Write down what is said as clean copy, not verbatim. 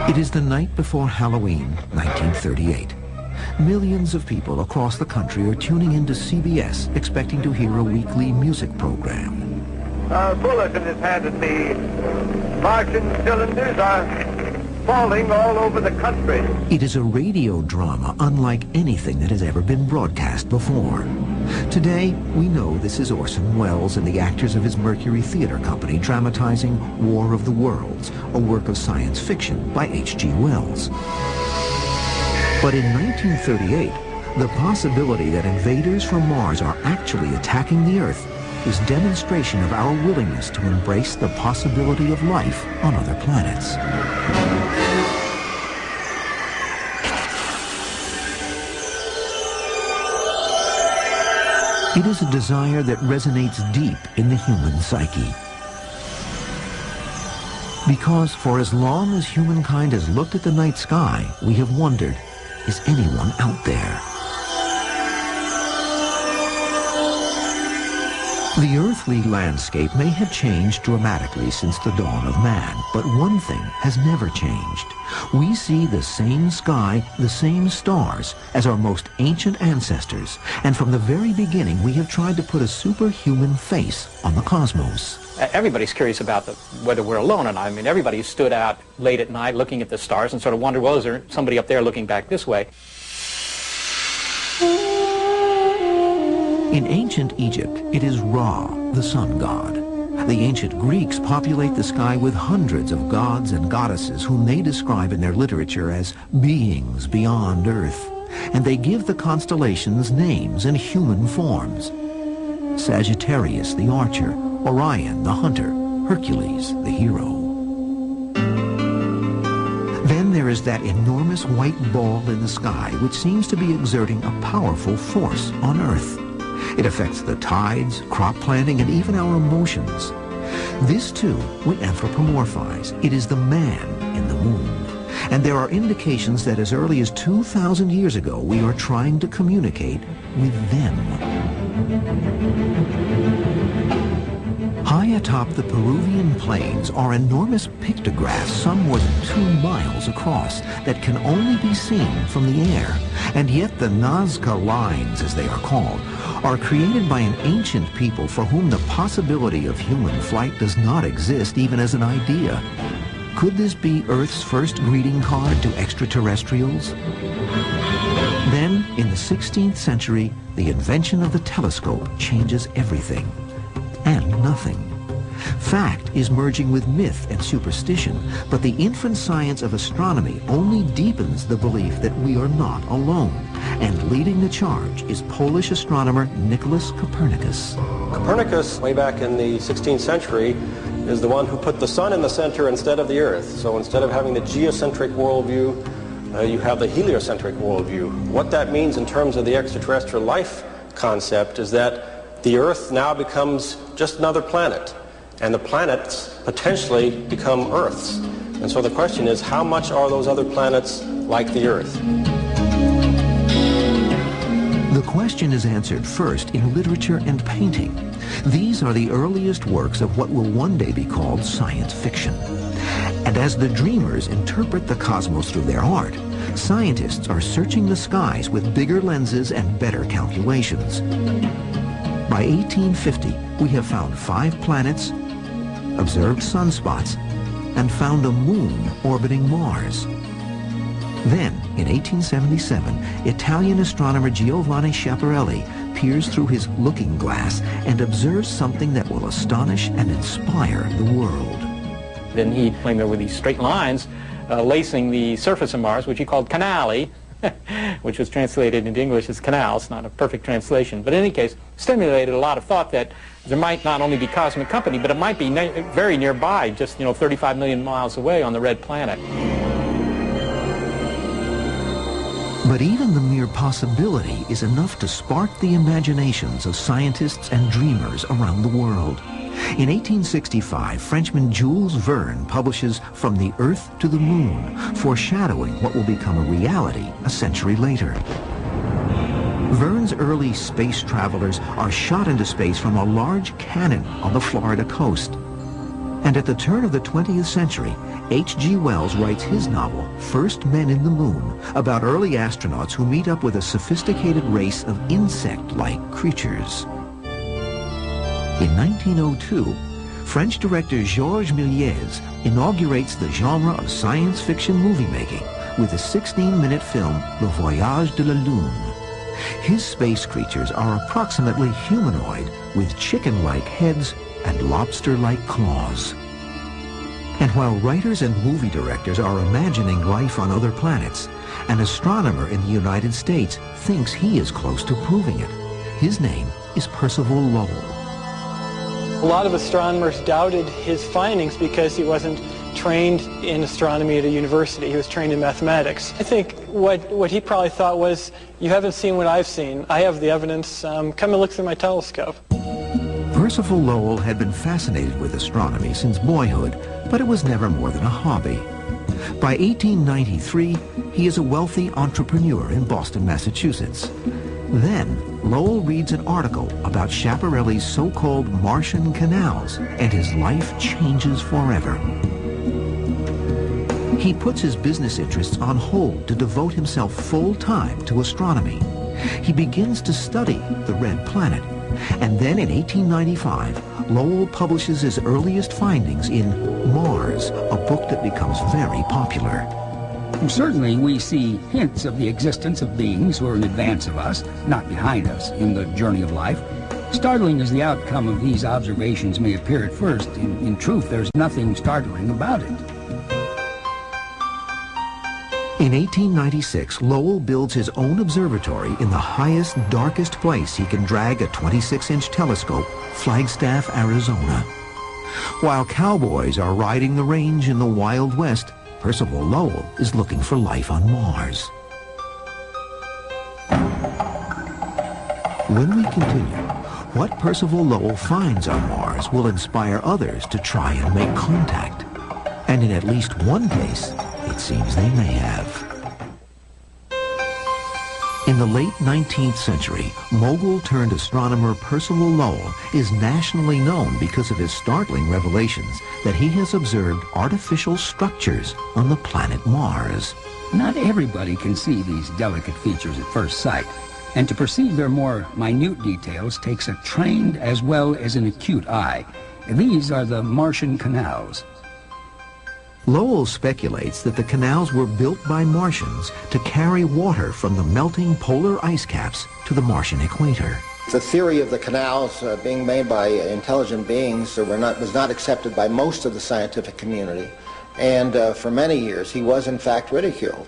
It is the night before Halloween, 1938. Millions of people across the country are tuning into CBS, expecting to hear a weekly music program. A bulletin is handed me. Martian cylinders are falling all over the country. It is a radio drama unlike anything that has ever been broadcast before. Today, we know this is Orson Welles and the actors of his Mercury Theater Company dramatizing War of the Worlds, a work of science fiction by H.G. Wells. But in 1938, the possibility that invaders from Mars are actually attacking the Earth is demonstration of our willingness to embrace the possibility of life on other planets. It is a desire that resonates deep in the human psyche. Because for as long as humankind has looked at the night sky, we have wondered, is anyone out there? The earthly landscape may have changed dramatically since the dawn of man, but one thing has never changed. We see the same sky, the same stars as our most ancient ancestors, and from the very beginning we have tried to put a superhuman face on the cosmos. Everybody's curious about whether we're alone or not. I mean, everybody stood out late at night looking at the stars and sort of wondered, well, is there somebody up there looking back this way? In ancient Egypt, it is Ra, the sun god. The ancient Greeks populate the sky with hundreds of gods and goddesses whom they describe in their literature as beings beyond Earth. And they give the constellations names and human forms. Sagittarius, the archer, Orion, the hunter, Hercules, the hero. Then there is that enormous white ball in the sky which seems to be exerting a powerful force on Earth. It affects the tides, crop planting, and even our emotions. This, too, we anthropomorphize. It is the man in the moon. And there are indications that as early as 2,000 years ago, we are trying to communicate with them. High atop the Peruvian plains are enormous pictographs some more than 2 miles across that can only be seen from the air. And yet the Nazca lines, as they are called, are created by an ancient people for whom the possibility of human flight does not exist even as an idea. Could this be Earth's first greeting card to extraterrestrials? Then, in the 16th century, the invention of the telescope changes everything. And nothing. Fact is merging with myth and superstition, but the infant science of astronomy only deepens the belief that we are not alone. And leading the charge is Polish astronomer Nicholas Copernicus. Copernicus, way back in the 16th century, is the one who put the sun in the center instead of the Earth. So instead of having the geocentric worldview, you have the heliocentric worldview. What that means in terms of the extraterrestrial life concept is that the Earth now becomes just another planet, and the planets potentially become Earths. And so the question is, how much are those other planets like the Earth? The question is answered first in literature and painting. These are the earliest works of what will one day be called science fiction. And as the dreamers interpret the cosmos through their art, scientists are searching the skies with bigger lenses and better calculations. By 1850, we have found 5 planets, observed sunspots, and found a moon orbiting Mars. Then, in 1877, Italian astronomer Giovanni Schiaparelli peers through his looking glass and observes something that will astonish and inspire the world. Then he claimed there were these straight lines lacing the surface of Mars, which he called canali, which was translated into English as canals, not a perfect translation. But in any case, stimulated a lot of thought that there might not only be cosmic company, but it might be very nearby, just 35 million miles away on the red planet. But even the mere possibility is enough to spark the imaginations of scientists and dreamers around the world. In 1865, Frenchman Jules Verne publishes From the Earth to the Moon, foreshadowing what will become a reality a century later. Verne's early space travelers are shot into space from a large cannon on the Florida coast. And at the turn of the 20th century, H.G. Wells writes his novel, First Men in the Moon, about early astronauts who meet up with a sophisticated race of insect-like creatures. In 1902, French director Georges Méliès inaugurates the genre of science fiction movie making with the 16-minute film Le Voyage de la Lune. His space creatures are approximately humanoid with chicken-like heads and lobster-like claws. And while writers and movie directors are imagining life on other planets, an astronomer in the United States thinks he is close to proving it. His name is Percival Lowell. A lot of astronomers doubted his findings because he wasn't trained in astronomy at a university. He was trained in mathematics. I think what he probably thought was, you haven't seen what I've seen. I have the evidence. Come and look through my telescope. Percival Lowell had been fascinated with astronomy since boyhood, but it was never more than a hobby. By 1893, he is a wealthy entrepreneur in Boston, Massachusetts. Then, Lowell reads an article about Schiaparelli's so-called Martian canals, and his life changes forever. He puts his business interests on hold to devote himself full-time to astronomy. He begins to study the Red Planet, and then in 1895, Lowell publishes his earliest findings in Mars, a book that becomes very popular. Certainly, we see hints of the existence of beings who are in advance of us, not behind us, in the journey of life. Startling as the outcome of these observations may appear at first, in truth, there's nothing startling about it. In 1896, Lowell builds his own observatory in the highest, darkest place he can drag a 26-inch telescope, Flagstaff, Arizona. While cowboys are riding the range in the Wild West, Percival Lowell is looking for life on Mars. When we continue, what Percival Lowell finds on Mars will inspire others to try and make contact. And in at least one case, it seems they may have. In the late 19th century, mogul-turned-astronomer Percival Lowell is nationally known because of his startling revelations that he has observed artificial structures on the planet Mars. Not everybody can see these delicate features at first sight, and to perceive their more minute details takes a trained as well as an acute eye. These are the Martian canals. Lowell speculates that the canals were built by Martians to carry water from the melting polar ice caps to the Martian equator. The theory of the canals being made by intelligent beings was not accepted by most of the scientific community, and for many years he was in fact ridiculed.